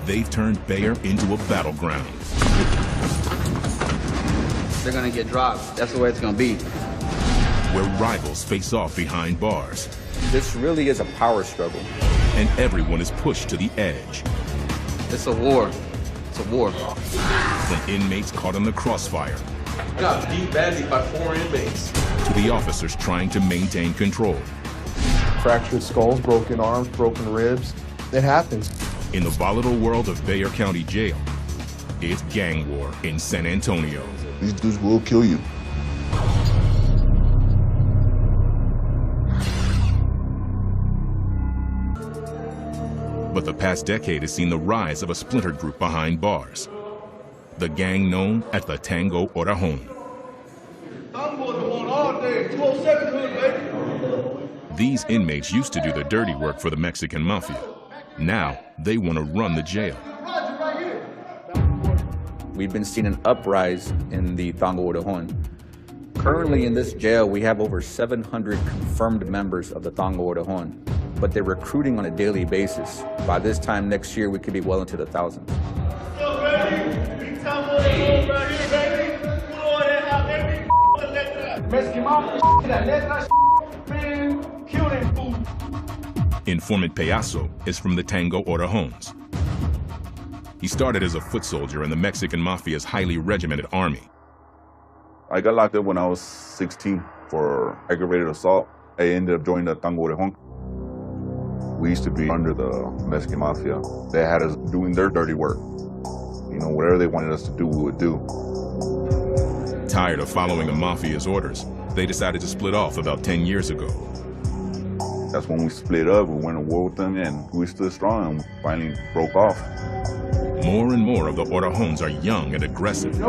They've turned Bayer into a battleground. They're gonna get dropped. That's the way it's gonna be. Where rivals face off behind bars. This really is a power struggle. And everyone is pushed to the edge. It's a war. It's a war. From inmates caught in the crossfire. I got beat badly by 4 inmates. To the officers trying to maintain control. Fractured skulls, broken arms, broken ribs. It happens. In the volatile world of Bayer County Jail, it's gang war in San Antonio. These dudes will kill you. But the past decade has seen the rise of a splintered group behind bars. The gang known as the Tango Orajon. These inmates used to do the dirty work for the Mexican mafia. Now, they want to run the jail. We've been seeing an uprise in the Tango Orajon. Currently in this jail, we have over 700 confirmed members of the Tango Orajon, but they're recruiting on a daily basis. By this time next year, we could be well into the thousands. Informant Payaso is from the Tango Orajons. He started as a foot soldier in the Mexican mafia's highly regimented army. I got locked up when I was 16 for aggravated assault. I ended up joining the Tango Orajon. We used to be under the Mexican mafia. They had us doing their dirty work. You know, whatever they wanted us to do, we would do. Tired of following the mafia's orders, they decided to split off about 10 years ago. That's when we split up. We went to war with them, and we stood strong and finally broke off. More and more of the Orajons are young and aggressive,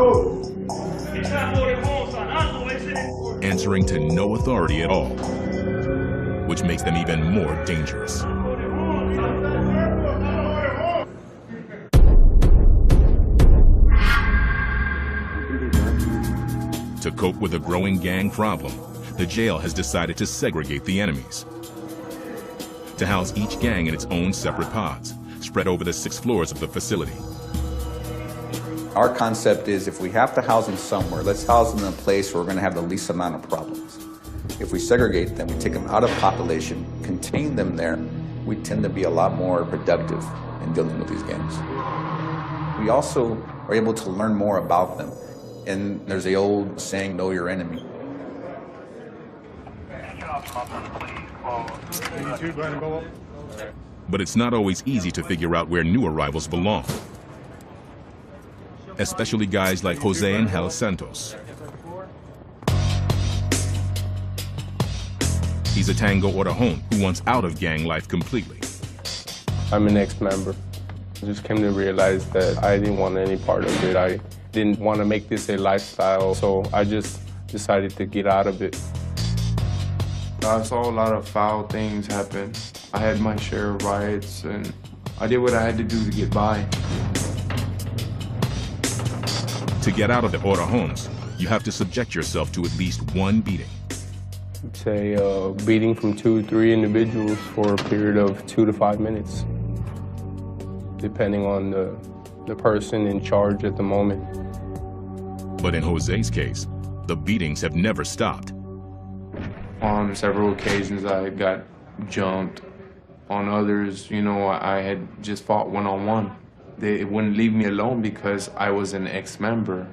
answering to no authority at all, which makes them even more dangerous. To cope with a growing gang problem, the jail has decided to segregate the enemies, to house each gang in its own separate pods, spread over the 6 floors of the facility. Our concept is if we have to house them somewhere, let's house them in a place where we're going to have the least amount of problems. If we segregate them, we take them out of population, contain them there, we tend to be a lot more productive in dealing with these gangs. We also are able to learn more about them. And there's the old saying, know your enemy. But it's not always easy to figure out where new arrivals belong, especially guys like Jose Angel Santos. He's a Tango Orajon who wants out of gang life completely. I'm an ex-member. I just came to realize that I didn't want any part of it. I didn't want to make this a lifestyle, so I just decided to get out of it. I saw a lot of foul things happen. I had my share of riots, and I did what I had to do to get by. To get out of the Orajons, you have to subject yourself to at least one beating. I'd say beating from 2 to 3 individuals for a period of 2 to 5 minutes, depending on the person in charge at the moment. But in Jose's case, the beatings have never stopped. On several occasions, I got jumped. On others, you know, I had just fought one-on-one. They wouldn't leave me alone because I was an ex-member.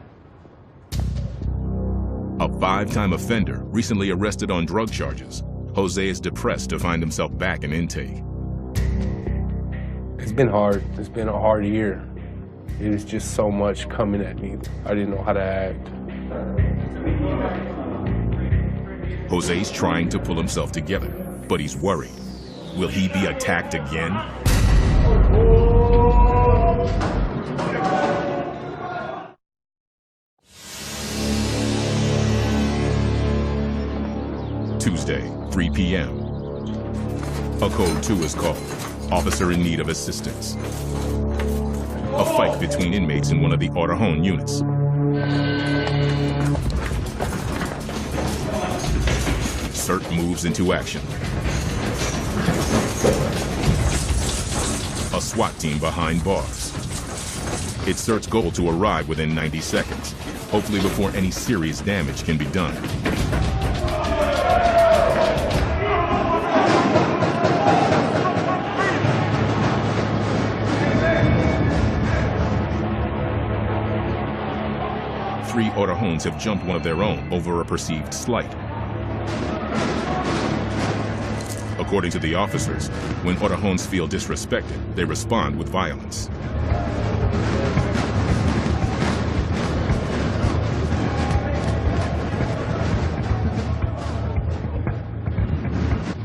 A 5-time offender recently arrested on drug charges. Jose is depressed to find himself back in intake. It's been hard. It's been a hard year. It was just so much coming at me. I didn't know how to act. Jose's trying to pull himself together, but he's worried. Will he be attacked again? Tuesday, 3 p.m. A code 2 is called. Officer in need of assistance. A fight between inmates in one of the Orajon units. Assert moves into action. A SWAT team behind bars. It's Assert's goal to arrive within 90 seconds, hopefully before any serious damage can be done. Three Autohones have jumped one of their own over a perceived slight. According to the officers, when Autohones feel disrespected, they respond with violence.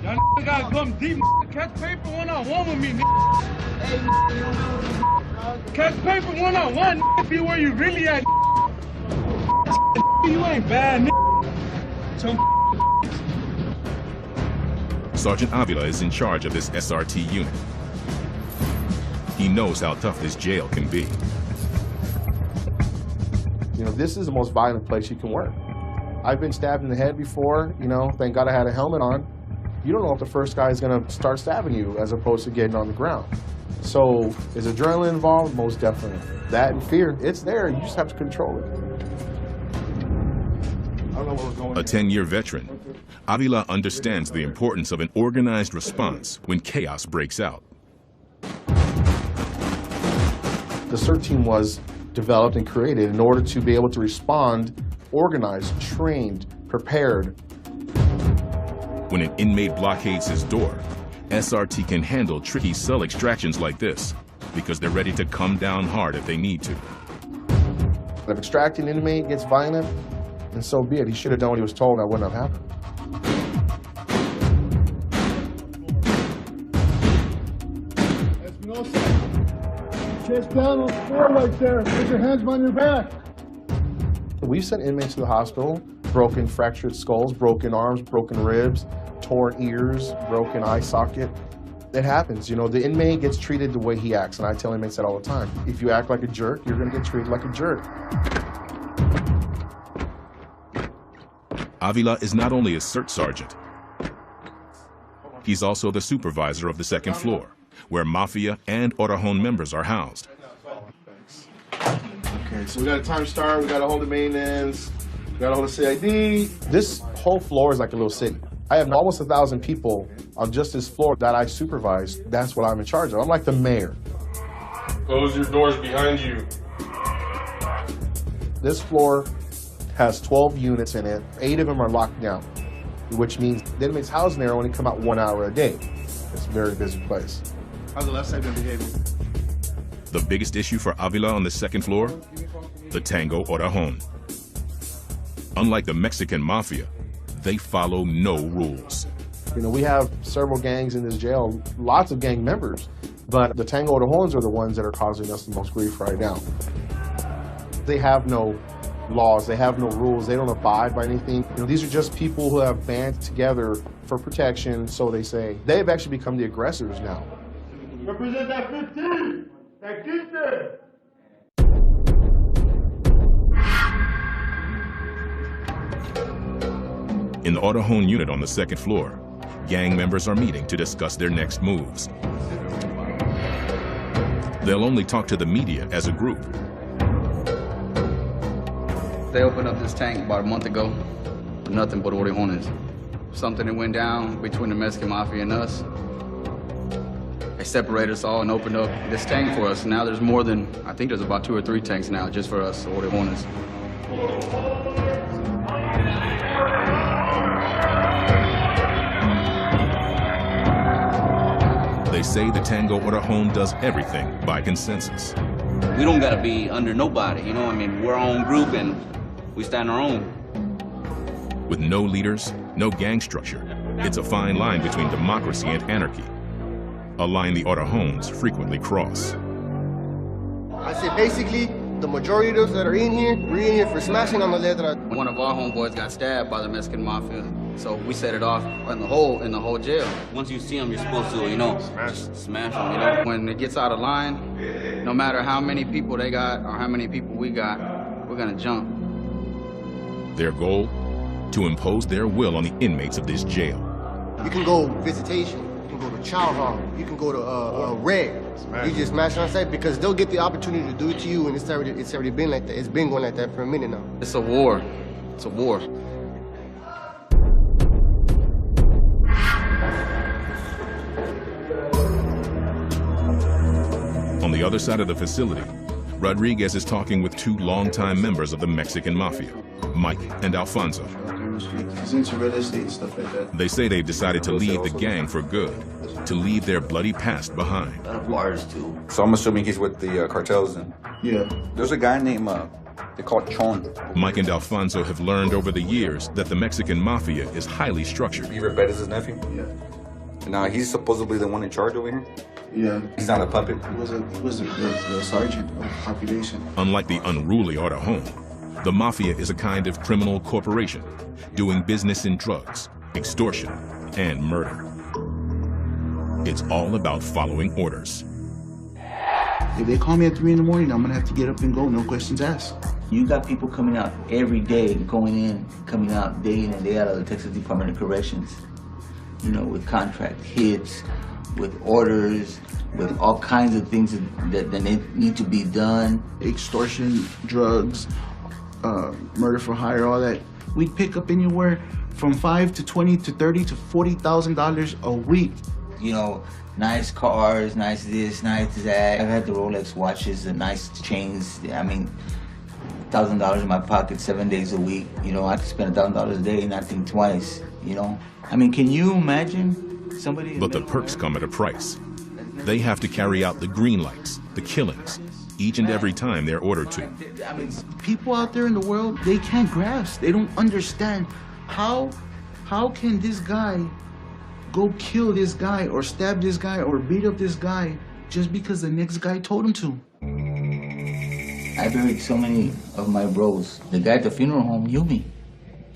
Y'all gotta come deep, catch paper one-on-one with me, catch paper one-on-one, be where you really at. You ain't bad, Sergeant Avila is in charge of this SRT unit. He knows how tough this jail can be. You know, this is the most violent place you can work. I've been stabbed in the head before, you know, thank God I had a helmet on. You don't know if the first guy is gonna start stabbing you as opposed to getting on the ground. So, is adrenaline involved? Most definitely. That and fear, it's there, you just have to control it. A 10-year veteran, Avila understands the importance of an organized response when chaos breaks out. The assert team was developed and created in order to be able to respond, organized, trained, prepared. When an inmate blockades his door, SRT can handle tricky cell extractions like this because they're ready to come down hard if they need to. If extracting an inmate gets violent, and so be it. He should have done what he was told, and that wouldn't have happened. Chest down on the floor right there. Put your hands behind your back. We've sent inmates to the hospital, broken, fractured skulls, broken arms, broken ribs, torn ears, broken eye socket. It happens, you know, the inmate gets treated the way he acts, and I tell inmates that all the time. If you act like a jerk, you're gonna get treated like a jerk. Avila is not only a assert sergeant, he's also the supervisor of the second floor, where Mafia and Autohone members are housed. Okay, so we got a time start, we got a hold of maintenance, we got a hold of CID. This whole floor is like a little city. I have almost 1,000 people on just this floor that I supervise. That's what I'm in charge of. I'm like the mayor. Close your doors behind you. This floor has 12 units in it. 8 of them are locked down, which means the inmates housed there only come out 1 hour a day. It's a very busy place. How's the left side been behaving? The biggest issue for Avila on the second floor? The Tango Autohone. Unlike the Mexican Mafia, they follow no rules. You know, we have several gangs in this jail, lots of gang members, but the Tango Autohones are the ones that are causing us the most grief right now. They have no laws, they have no rules, they don't abide by anything. You know, these are just people who have banded together for protection, so they say. They've actually become the aggressors now. Represent that 15! That 15! In the Autohone unit on the second floor, gang members are meeting to discuss their next moves. They'll only talk to the media as a group. They opened up this tank about a month ago. Nothing but Autohones. Something that went down between the Mexican Mafia and us. They separated us all and opened up this tank for us. Now there's more than, I think there's about 2 or 3 tanks now just for us, Autohones. They say the Tango Autohone does everything by consensus. We don't gotta be under nobody, you know? I mean, we're our own group and we stand our own. With no leaders, no gang structure, it's a fine line between democracy and anarchy. A line the Autohones frequently cross. I said basically, the majority of those that are in here, we're in here for smashing on the letra. One of our homeboys got stabbed by the Mexican Mafia, so we set it off in the whole jail. Once you see them, you're supposed to, you know, smash them, you know? When it gets out of line, no matter how many people they got or how many people we got, we're gonna jump. Their goal? To impose their will on the inmates of this jail. You can go visitation, you can can go to chow hall. You can go to red. You just smash on site because they'll get the opportunity to do it to you, and it's already been like that. It's been going like that for a minute now. It's a war. It's a war. On the other side of the facility, Rodriguez is talking with two longtime members of the Mexican Mafia, Mike and Alfonso. He's into real estate and stuff like that. They say they've decided to leave the gang for good, to leave their bloody past behind. Bars too. So I'm assuming he's with the cartels then? Yeah. There's a guy named, they call it Chon. Mike and Alfonso have learned over the years that the Mexican Mafia is highly structured. You bet is his nephew? Yeah. Now he's supposedly the one in charge over here? Yeah. He's not a puppet. He was the sergeant of population. Unlike the unruly Ortejon, the Mafia is a kind of criminal corporation, doing business in drugs, extortion, and murder. It's all about following orders. If they call me at 3 in the morning, I'm gonna have to get up and go, no questions asked. You got people coming out every day, going in, coming out day in and day out of the Texas Department of Corrections, you know, with contract hits, with orders, with all kinds of things that need to be done. Extortion, drugs, murder for hire, all that. We'd pick up anywhere from $5 to $20 to $30 to $40,000 a week. You know, nice cars, nice this, nice that. I've had the Rolex watches, the nice chains. I mean, $1,000 in my pocket 7 days a week. You know, I could spend $1,000 a day and not think twice, you know? I mean, can you imagine somebody... But the perks come at a price. They have to carry out the green lights, the killings, each and every time they're ordered to. I mean, people out there in the world, they can't grasp. They don't understand how can this guy go kill this guy or stab this guy or beat up this guy just because the next guy told him to. I buried so many of my bros. The guy at the funeral home knew me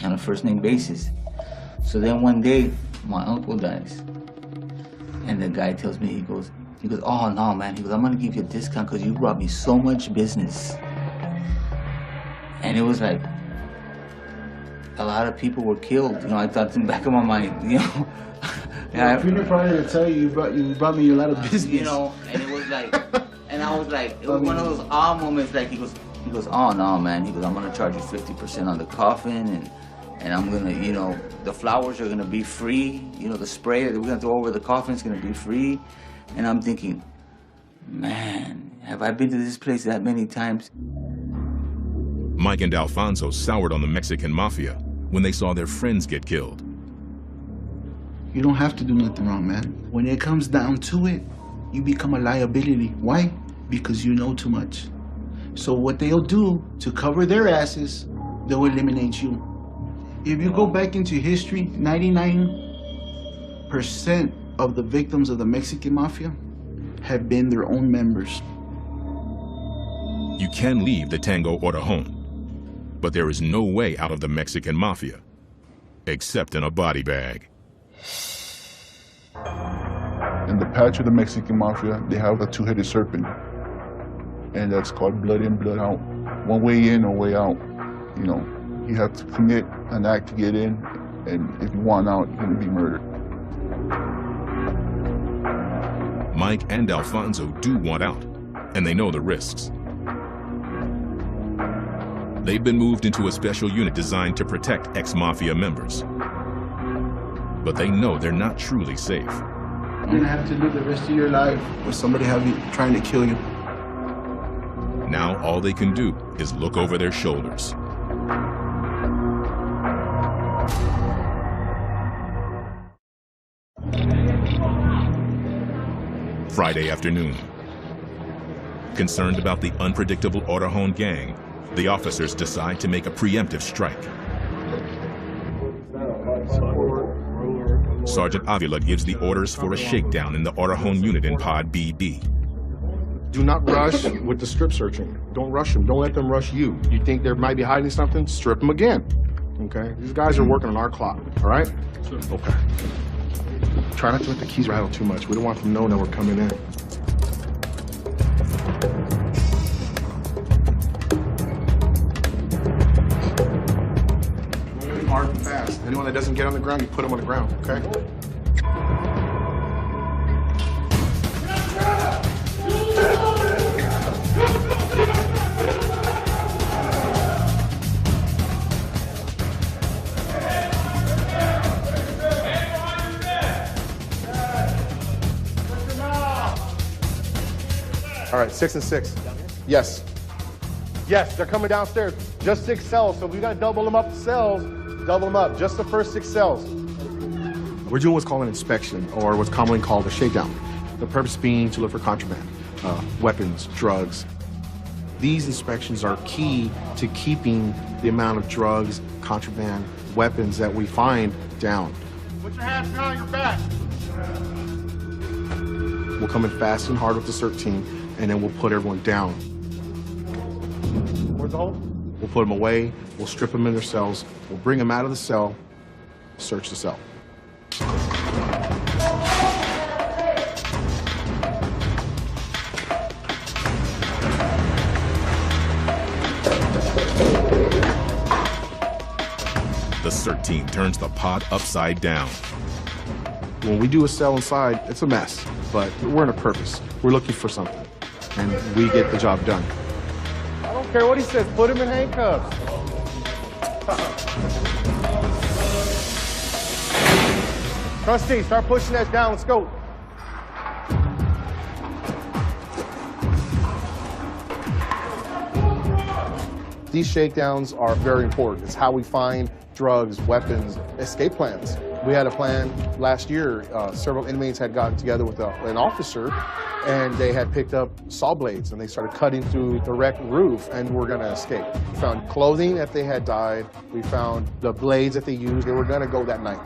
on a first-name basis. So then one day, my uncle dies. And the guy tells me, he goes, oh no, man. He goes, I'm gonna give you a discount because you brought me so much business. And it was like, a lot of people were killed. You know, I thought in the back of my mind, you know. Yeah, funeral parlor to tell you brought me a lot of business. You know, and it was like, and I was like, it was one of those awe moments. Like he goes, oh no, man. He goes, I'm gonna charge you 50% on the coffin, and I'm gonna, you know, the flowers are gonna be free. You know, the spray that we're gonna throw over the coffin is gonna be free. And I'm thinking, man, have I been to this place that many times? Mike and Alfonso soured on the Mexican Mafia when they saw their friends get killed. You don't have to do nothing wrong, man. When it comes down to it, you become a liability. Why? Because you know too much. So what they'll do to cover their asses, they'll eliminate you. If you go back into history, 99% of the victims of the Mexican Mafia have been their own members. You can leave the Tango Ortejon, but there is no way out of the Mexican Mafia, except in a body bag. In the patch of the Mexican Mafia, they have a two-headed serpent, and that's called blood in, blood out. One way in, no way out. You know, you have to commit an act to get in, and if you want out, you're gonna be murdered. Mike and Alfonso do want out, and they know the risks. They've been moved into a special unit designed to protect ex-Mafia members. But they know they're not truly safe. You're gonna have to live the rest of your life with somebody trying to kill you. Now all they can do is look over their shoulders. Friday afternoon. Concerned about the unpredictable Ortejon gang, the officers decide to make a preemptive strike. Sergeant Avila gives the orders for a shakedown in the Ortejon unit in Pod BB. Do not rush with the strip searching. Don't rush them. Don't let them rush you. You think they might be hiding something? Strip them again. Okay? These guys are working on our clock. All right? Okay. Try not to let the keys rattle too much. We don't want them to know that we're coming in. Hard and fast. Anyone that doesn't get on the ground, you put them on the ground, okay? All right, 6 and 6. Yes. Yes, they're coming downstairs. Just 6 cells, so we got to double them up the cells. Double them up, just the first 6 cells. We're doing what's called an inspection, or what's commonly called a shakedown. The purpose being to look for contraband, weapons, drugs. These inspections are key to keeping the amount of drugs, contraband, weapons that we find down. Put your hands behind your back. We'll come in fast and hard with the assert team, and then we'll put everyone down. Where's the hole? We'll put them away, we'll strip them in their cells, we'll bring them out of the cell, search the cell. The assert team turns the pod upside down. When we do a cell inside, it's a mess, but we're in a purpose. We're looking for something, and we get the job done. I don't care what he says, put him in handcuffs. Trustee, start pushing that down, let's go. These shakedowns are very important. It's how we find drugs, weapons, escape plans. We had a plan last year. Several inmates had gotten together with an officer, and they had picked up saw blades, and they started cutting through the wrecked roof, and were going to escape. We found clothing that they had dyed. We found the blades that they used. They were going to go that night,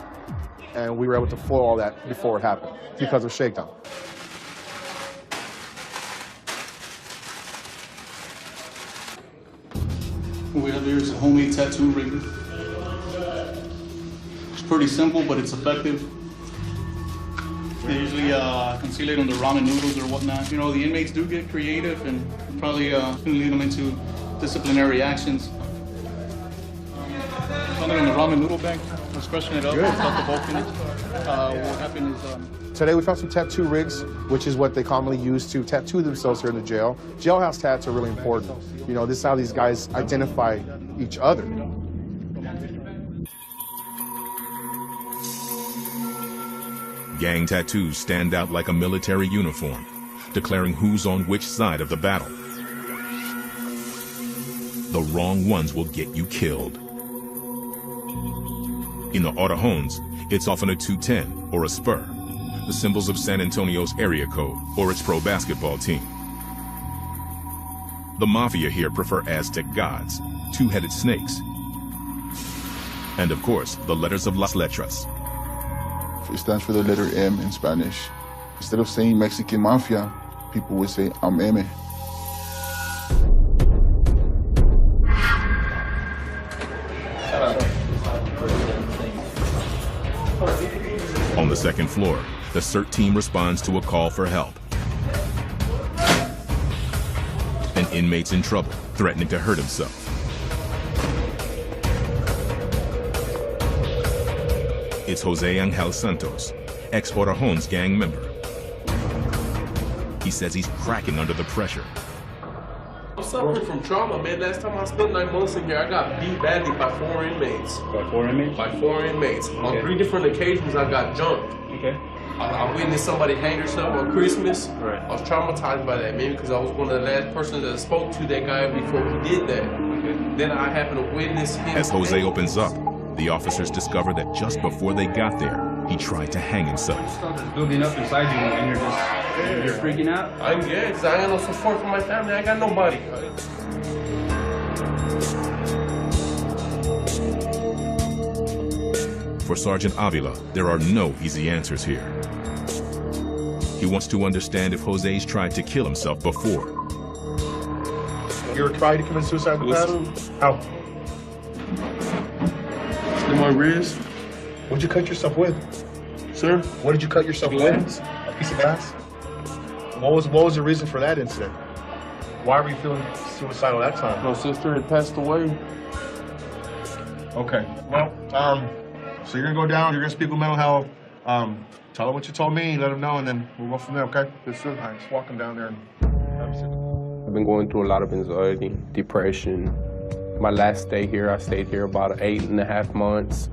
and we were able to foil all that before it happened because of shakedown. What we have here is a homemade tattoo rig. It's pretty simple, but it's effective. They usually conceal it under ramen noodles or whatnot. You know, the inmates do get creative and probably lead them into disciplinary actions. Found it on the ramen noodle bank. Let's freshen it up. Start the bulk in it. What happened is... Today we found some tattoo rigs, which is what they commonly use to tattoo themselves here in the jail. Jailhouse tats are really important. You know, this is how these guys identify each other. Gang tattoos stand out like a military uniform, declaring who's on which side of the battle. The wrong ones will get you killed. In the Autohones, it's often a 210 or a spur, the symbols of San Antonio's area code or its pro basketball team. The Mafia here prefer Aztec gods, two-headed snakes, and of course, the letters of las letras. It stands for the letter M in Spanish. Instead of saying Mexican Mafia, people would say, I'm M. On the second floor, the assert team responds to a call for help. An inmate's in trouble, threatening to hurt himself. It's Jose Angel Santos, ex-Autohones gang member. He says he's cracking under the pressure. I'm suffering from trauma, man. Last time I spent 9 months in here, I got beat badly by 4 inmates. By 4 inmates? By 4 inmates. Okay. On 3 different occasions, I got jumped. Okay. I witnessed somebody hang herself on Christmas. Right. I was traumatized by that, maybe because I was one of the last persons that spoke to that guy before he did that. Okay. Then I happened to witness him. As Jose opens up, the officers discover that just before they got there, he tried to hang himself. Stuff is building up inside you and you're freaking out? I'm good, because I got no support from my family. I got nobody. For Sergeant Avila, there are no easy answers here. He wants to understand if Jose's tried to kill himself before. You ever tried to commit suicide in the past? How? In my wrist. What'd you cut yourself with? Sir? What did you cut yourself with? A piece of glass? What was the reason for that incident? Why were you feeling suicidal that time? My sister had passed away. Okay. Well, so you're gonna go down, you're gonna speak with mental health, tell them what you told me, let them know, and then we'll go from there, okay? Yes, sir. All right, just walk them down there and have a sit. I've been going through a lot of anxiety, depression. My last stay here, I stayed here about 8.5 months.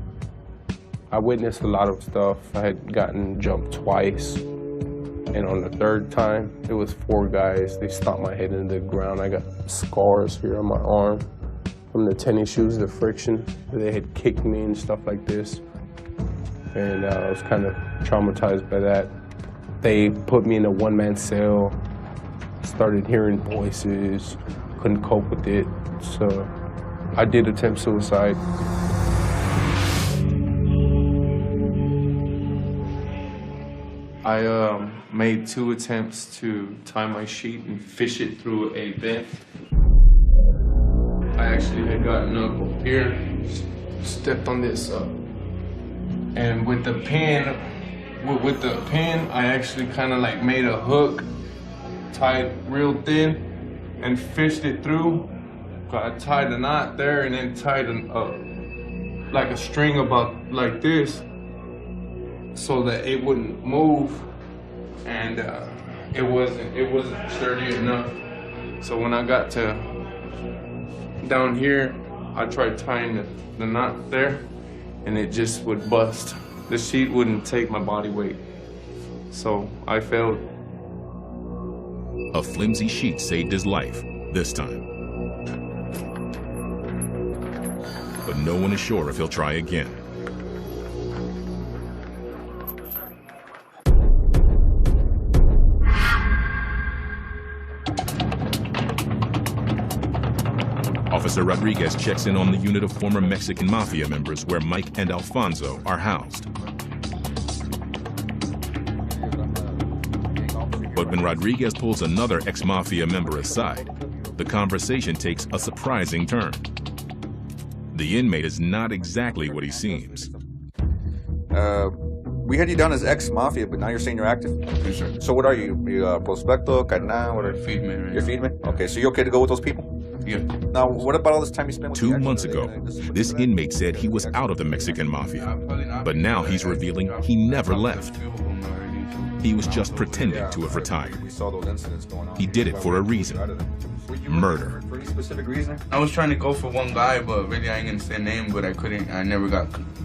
I witnessed a lot of stuff. I had gotten jumped twice. And on the third time, it was 4 guys. They stomped my head into the ground. I got scars here on my arm from the tennis shoes, the friction. They had kicked me and stuff like this. And I was kind of traumatized by that. They put me in a one-man cell, started hearing voices, couldn't cope with it. So I did attempt suicide. I made 2 attempts to tie my sheet and fish it through a vent. I actually had gotten up here, stepped on this, and with the pin, I actually kind of like made a hook, tied real thin, and fished it through. I tied a knot there and then tied like a string about like this, so that it wouldn't move, and it wasn't sturdy enough. So when I got to down here, I tried tying the knot there, and it just would bust. The sheet wouldn't take my body weight, so I failed. A flimsy sheet saved his life this time. But no one is sure if he'll try again. Officer Rodriguez checks in on the unit of former Mexican Mafia members where Mike and Alfonso are housed. But when Rodriguez pulls another ex-Mafia member aside, the conversation takes a surprising turn. The inmate is not exactly what he seems. We had you down as ex-Mafia, but now you're saying you're active? Yes, sir. So what are you? You prospecto, carnal? What are you? Feedman, right? You're feedman? Okay, so you okay to go with those people? Yeah. Now, what about all this time you spent with 2 months ago, this inmate said he was out of the Mexican Mafia, but now he's revealing he never left. He was just pretending to have retired. He did it for a reason: murder. For any specific reason? I was trying to go for one guy, but really I ain't gonna say a name, but I couldn't. I never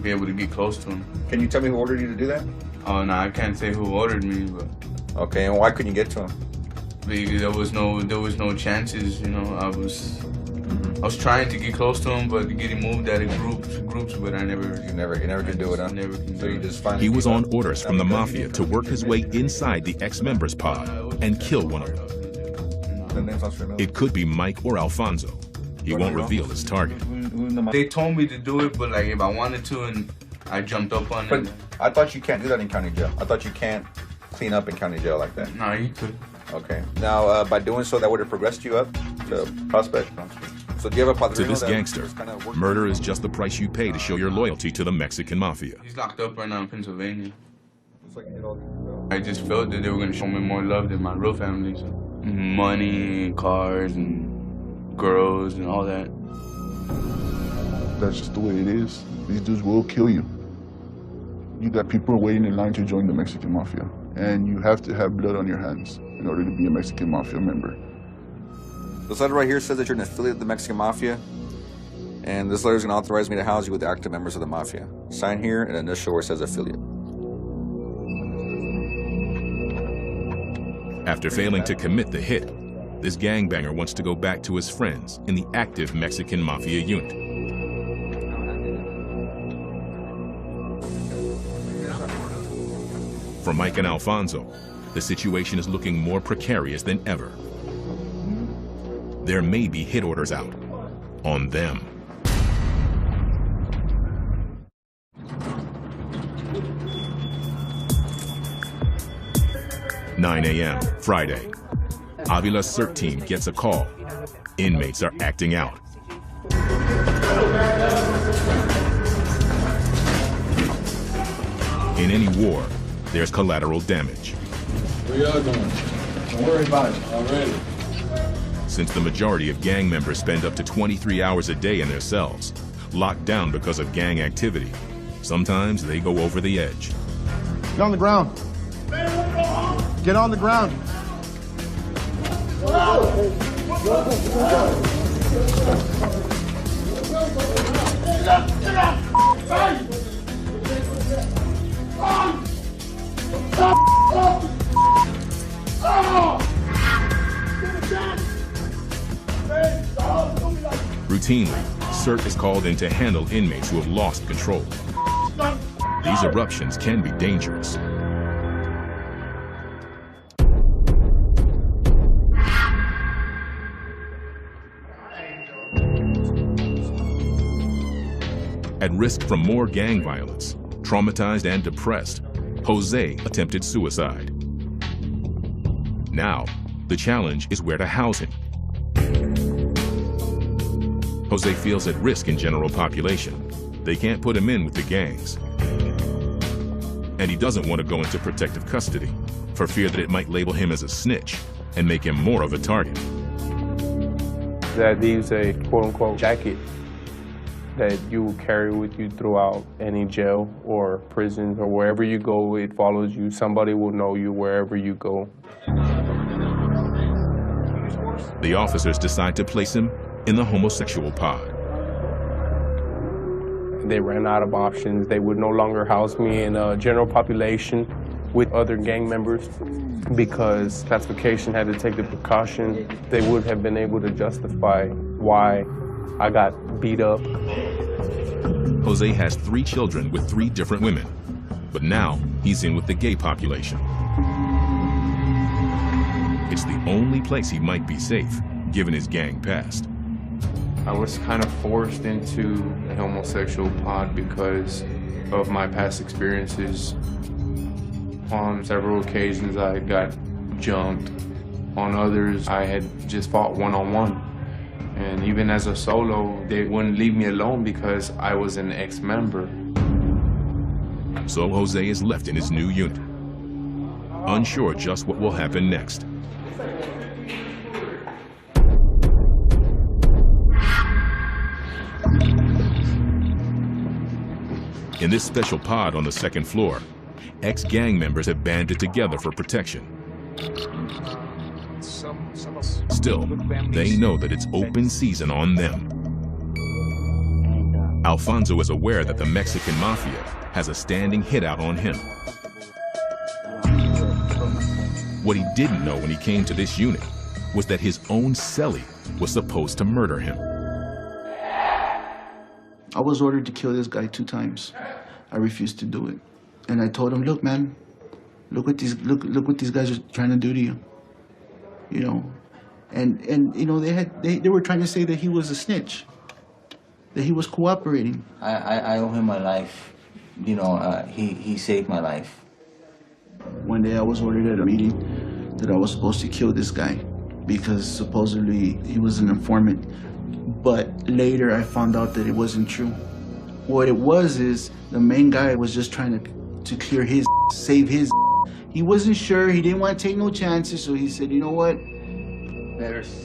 be able to get close to him. Can you tell me who ordered you to do that? Oh no, I can't say who ordered me, but. Okay, and why couldn't you get to him? Because there was no chances, you know. I was trying to get close to him, but getting moved out of groups, but I never. You never could do it, huh? Never can So do you it. just finally. He was on orders from the Mafia to work his way inside the ex-members pod and kill one of them. It could be Mike or Alfonso. He won't reveal his target. They told me to do it, but like if I wanted to, and I jumped up on it. But I thought you can't do that in county jail. I thought you can't clean up in county jail like that. No, you could. Okay. Now, by doing so, that would have progressed you up to prospect. So do you have a To this gangster, murder is just the price you pay to show your loyalty to the Mexican Mafia. He's locked up right now in Pennsylvania. I just felt that they were going to show me more love than my real family. So. Money, and cars, and girls, and all that. That's just the way it is. These dudes will kill you. You got people waiting in line to join the Mexican Mafia, and you have to have blood on your hands in order to be a Mexican Mafia member. This letter right here says that you're an affiliate of the Mexican Mafia, and this letter is going to authorize me to house you with the active members of the Mafia. Sign here and initial where it says affiliate. After failing to commit the hit, this gangbanger wants to go back to his friends in the active Mexican Mafia unit. For Mike and Alfonso, the situation is looking more precarious than ever. There may be hit orders out on them. "9 a.m. Friday. Avila's assert team gets a call. Inmates are acting out. In any war, there's collateral damage. Where y'all going? Don't worry about it. Already. Since the majority of gang members spend up to 23 hours a day in their cells, locked down because of gang activity, sometimes they go over the edge. Get on the ground. Get on the ground. Routinely, assert is called in to handle inmates who have lost control. These eruptions can be dangerous. At risk from more gang violence, traumatized and depressed, Jose attempted suicide. Now, the challenge is where to house him. Jose feels at risk in general population. They can't put him in with the gangs. And he doesn't want to go into protective custody for fear that it might label him as a snitch and make him more of a target. That leaves a quote-unquote jacket that you will carry with you throughout any jail or prison or wherever you go. It follows you. Somebody will know you wherever you go. The officers decide to place him in the homosexual pod. They ran out of options. They would no longer house me in a general population with other gang members because classification had to take the precaution. They would have been able to justify why I got beat up. Jose has 3 children with 3 different women, but now he's in with the gay population. It's the only place he might be safe, given his gang past. I was kind of forced into the homosexual pod because of my past experiences. On several occasions, I got jumped. On others, I had just fought one-on-one. And even as a solo, they wouldn't leave me alone because I was an ex-member. So Jose is left in his new unit, unsure just what will happen next. In this special pod on the 2nd floor, ex-gang members have banded together for protection. Still, they know that it's open season on them. Alfonso is aware that the Mexican mafia has a standing hit out on him. What he didn't know when he came to this unit was that his own cellie was supposed to murder him. I was ordered to kill this guy 2 times. I refused to do it. And I told him, look, man, look what these guys are trying to do to you. You know, and you know, they were trying to say that he was a snitch, that he was cooperating. I owe him my life. You know, he saved my life. One day I was ordered at a meeting that I was supposed to kill this guy because supposedly he was an informant. But later I found out that it wasn't true. What it was is the main guy was just trying to clear his, save his. He wasn't sure, he didn't want to take no chances, so he said, you know what?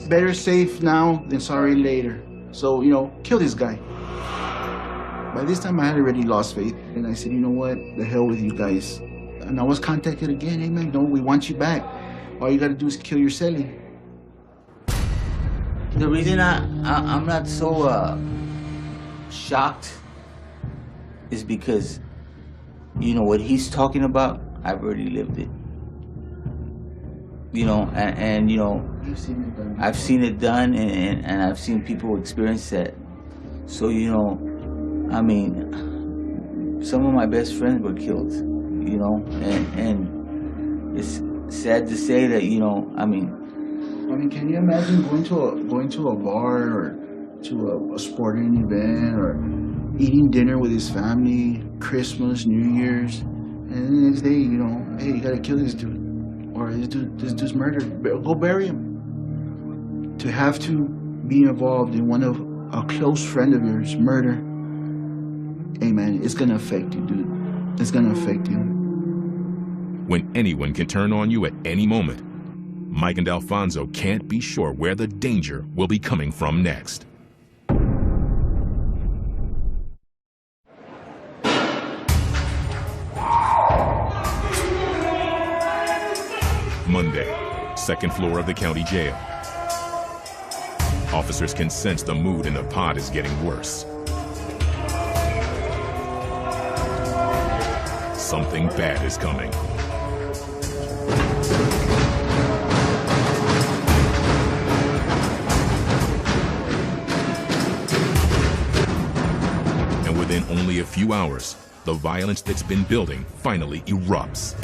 Better safe now than sorry later. So, you know, kill this guy. By this time I had already lost faith, and I said, you know what? The hell with you guys. And I was contacted again, hey man, no, we want you back. All you gotta do is kill your cellie. The reason I'm not so shocked is because, you know, what he's talking about, I've already lived it. You know, and you know, I've seen it done, and I've seen people experience that. So, you know, I mean, some of my best friends were killed, you know, and it's sad to say that, you know, I mean, can you imagine going to a bar or to a sporting event or eating dinner with his family, Christmas, New Year's, and the next day, you know, hey, you gotta kill this dude, or this dude's murdered. Go bury him. To have to be involved in one of a close friend of yours' murder, hey man, it's gonna affect you, dude. It's gonna affect you. When anyone can turn on you at any moment, Mike and Alfonso can't be sure where the danger will be coming from next. Monday, 2nd floor of the county jail. Officers can sense the mood in the pod is getting worse. Something bad is coming. only a few hours, the violence that's been building finally erupts.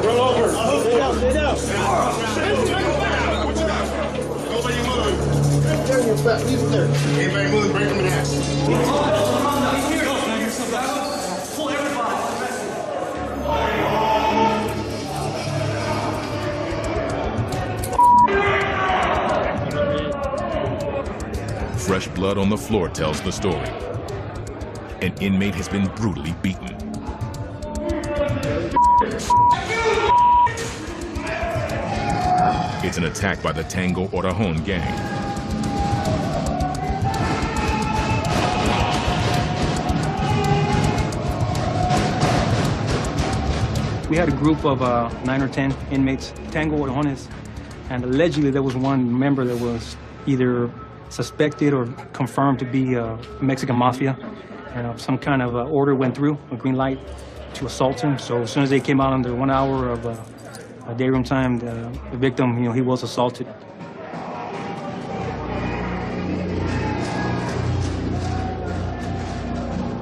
Roll over. Stay down, stay down. Nobody move. Turn your back, leave it there. Anybody move, break them in half. Fresh blood on the floor tells the story. An inmate has been brutally beaten. It's an attack by the Tango Orajon gang. We had a group of 9 or 10 inmates, Tango Orajones, and allegedly there was one member that was either suspected or confirmed to be Mexican Mafia. And some kind of order went through, a green light, to assault him. So as soon as they came out under 1 hour of day room time, the victim, he was assaulted.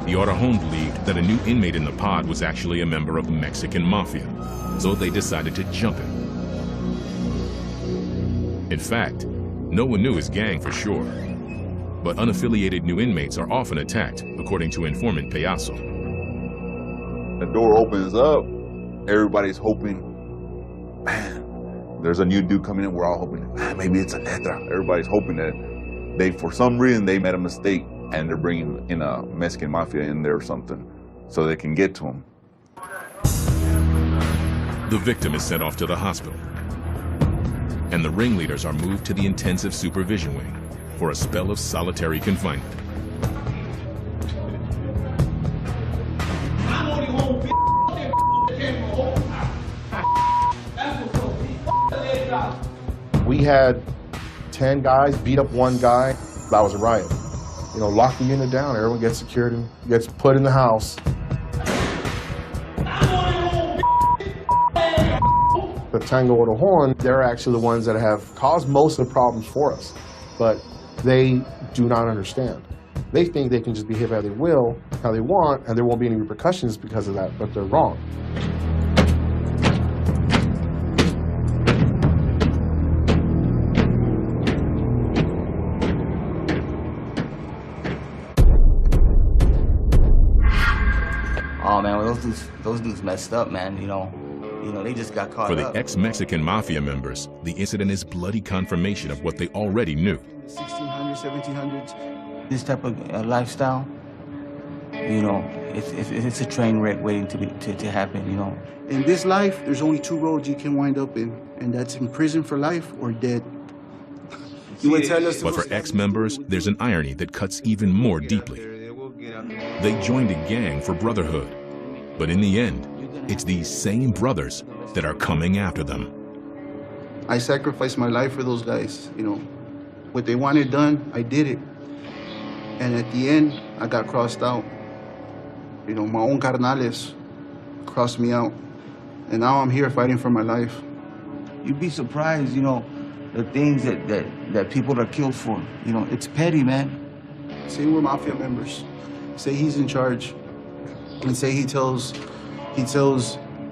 The Orajon believed that a new inmate in the pod was actually a member of Mexican Mafia, so they decided to jump him. In fact, no one knew his gang for sure, but unaffiliated new inmates are often attacked, according to informant Payaso. The door opens up, everybody's hoping, man, there's a new dude coming in, we're all hoping, man, maybe it's a Netra. Everybody's hoping that for some reason, they made a mistake and they're bringing in a Mexican Mafia in there or something so they can get to him. The victim is sent off to the hospital, and the ringleaders are moved to the intensive supervision wing for a spell of solitary confinement. We had 10 guys beat up one guy. That was a riot. Lock the unit down, everyone gets secured and gets put in the house. The Tango Orajon, they're actually the ones that have caused most of the problems for us, but they do not understand. They think they can just behave how they will, how they want, and there won't be any repercussions because of that, but they're wrong. Oh man, well, those dudes messed up, man. They just got caught For the up. ex-Mexican Mafia members, the incident is bloody confirmation of what they already knew. 1600s, 1700s. This type of lifestyle, it's a train wreck waiting to happen. In this life, there's only 2 roads you can wind up in, and that's in prison for life or dead. You would tell us. But for ex-members, there's an irony that cuts even more deeply. They joined a gang for brotherhood, but in the end, it's these same brothers that are coming after them. I sacrificed my life for those guys, What they wanted done, I did it. And at the end, I got crossed out. My own carnales crossed me out. And now I'm here fighting for my life. You'd be surprised, the things that people are killed for. It's petty, man. Say we're mafia members. Say he's in charge. And say he tells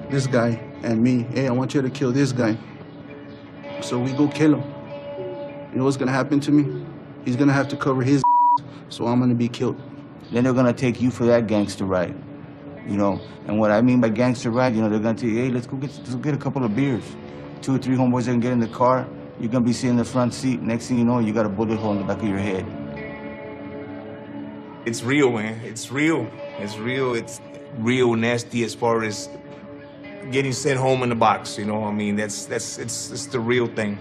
this guy and me, hey, I want you to kill this guy. So we go kill him. You know what's gonna happen to me? He's gonna have to cover his so I'm gonna be killed. Then they're gonna take you for that gangster ride. And what I mean by gangster ride, they're gonna tell you, hey, let's go get a couple of beers. 2 or 3 homeboys are gonna get in the car. You're gonna be sitting in the front seat. Next thing you know, you got a bullet hole in the back of your head. It's real, man. It's real. It's real. It's real nasty as far as getting sent home in the box. It's the real thing.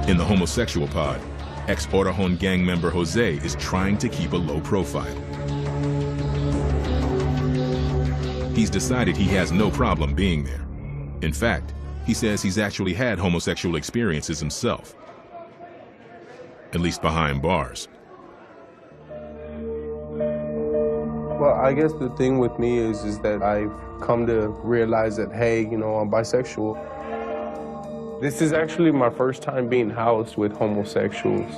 In the homosexual pod, ex-Orajon gang member Jose is trying to keep a low profile. He's decided he has no problem being there. In fact, He says he's actually had homosexual experiences himself, at least behind bars. Well, I guess the thing with me is that I've come to realize that, hey, you know, I'm bisexual. This is actually my first time being housed with homosexuals.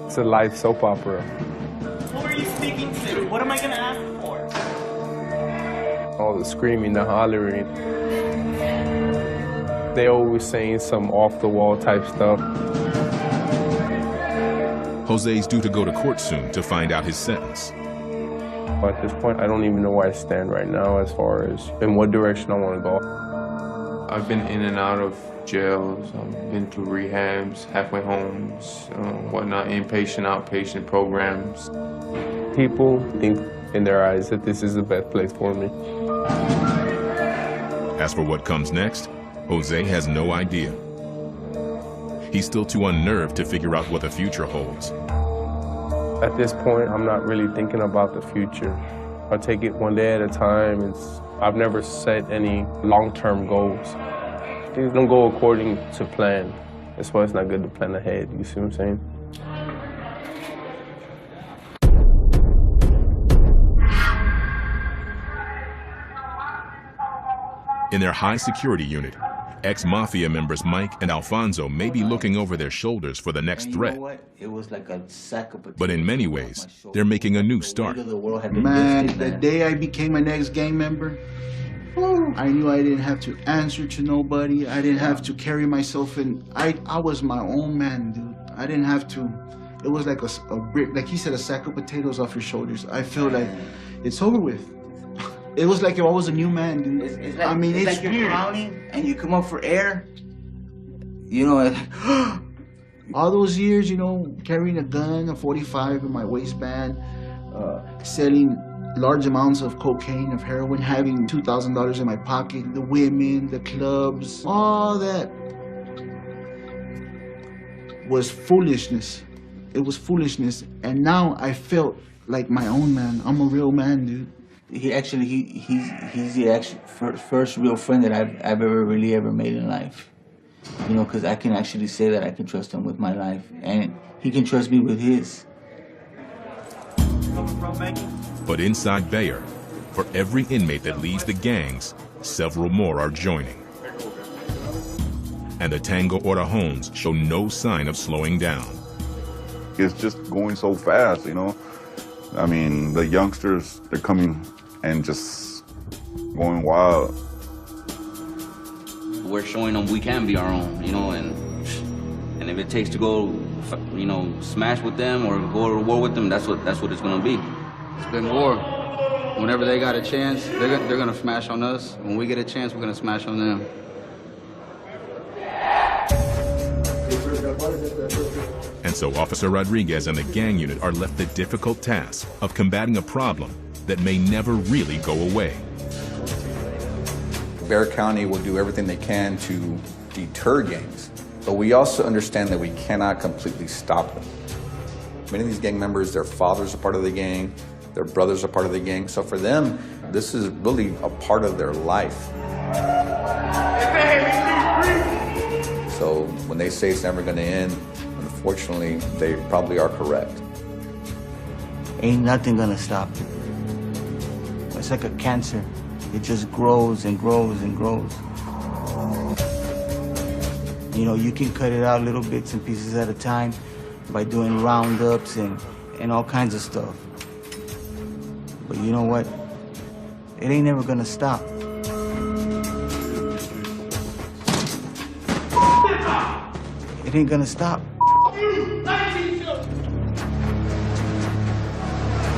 It's a live soap opera. Who are you speaking to? What am I gonna ask for? All the screaming, the hollering. They always saying some off-the-wall type stuff. Jose's due to go to court soon to find out his sentence. At this point, I don't even know where I stand right now as far as in what direction I want to go. I've been in and out of jails, I've been through rehabs, halfway homes, whatnot, inpatient, outpatient programs. People think in their eyes that this is the best place for me. As for what comes next, Jose has no idea. He's still too unnerved to figure out what the future holds. At this point, I'm not really thinking about the future. I take it one day at a time. I've never set any long-term goals. Things don't go according to plan. That's why it's not good to plan ahead, you see what I'm saying? In their high-security unit, ex-mafia members Mike and Alfonso may be looking over their shoulders for the next threat. It was like a sack of potatoes. But in many ways, they're making a new start. Man, the day I became an ex-gang member, I knew I didn't have to answer to nobody. I didn't have to carry myself in. I was my own man, dude. I didn't have to. It was like a brick, like he said, a sack of potatoes off your shoulders. I feel like it's over with. It was like if I was a new man, dude. It's like, I mean, it's like you're drowning and you come up for air. You know, all those years, you know, carrying a gun, a 45 in my waistband, selling large amounts of cocaine, of heroin, having $2,000 in my pocket, the women, the clubs, all that was foolishness. It was foolishness. And now I felt like my own man. I'm a real man, dude. He's the actual first real friend that I've ever made in life. You know, because I can actually say that I can trust him with my life, and he can trust me with his. But inside Bayer, for every inmate that leaves the gangs, several more are joining. And the Tango Orajones show no sign of slowing down. It's just going so fast, you know? I mean, the youngsters, they're coming and just going wild. We're showing them we can be our own, you know, and if it takes to go, you know, smash with them or go to war with them, that's what it's gonna be. It's been war. Whenever they got a chance, they're gonna smash on us. When we get a chance, we're gonna smash on them. And so Officer Rodriguez and the gang unit are left the difficult task of combating a problem that may never really go away. Bexar County will do everything they can to deter gangs, but we also understand that we cannot completely stop them. Many of these gang members, their fathers are part of the gang, their brothers are part of the gang, so for them, this is really a part of their life. So when they say it's never going to end, unfortunately, they probably are correct. Ain't nothing gonna stop it. It's like a cancer. It just grows and grows and grows. You know, you can cut it out little bits and pieces at a time by doing roundups and all kinds of stuff. But you know what? It ain't never gonna stop. It ain't gonna stop.